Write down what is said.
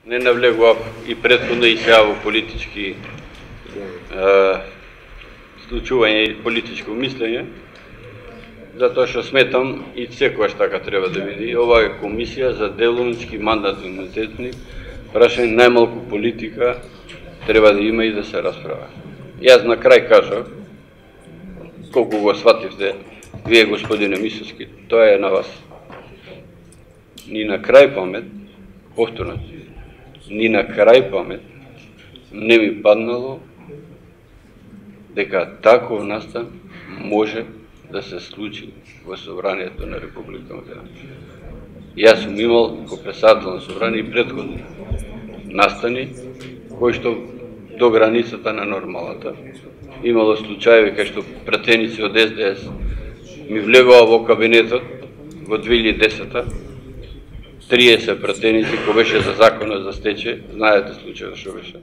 Не навлегував и претходно и сега во политички случување и политичко мислење, затоа што сметам и секојаш така треба да биде. Ова е комисија за делумнички мандатно-имунитетни прашања, најмалку политика треба да има и да се расправа. Јас на крај кажав, колку го свативте вие, господине Мисовски, тоа е на вас. Ни на крај памет, повторно, ни на крај памет не ми паднало дека таков настан може да се случи во Собранието на Република Македонија. Јас сум имал како председател на Собрание и претходни настани кои што до границата на нормалата. Имало случаеви кај што пратеници од СДС ми влегува во кабинетот во 2010-та, 30 пратеници кој беше за законот за стечај, знаете случајот што беше.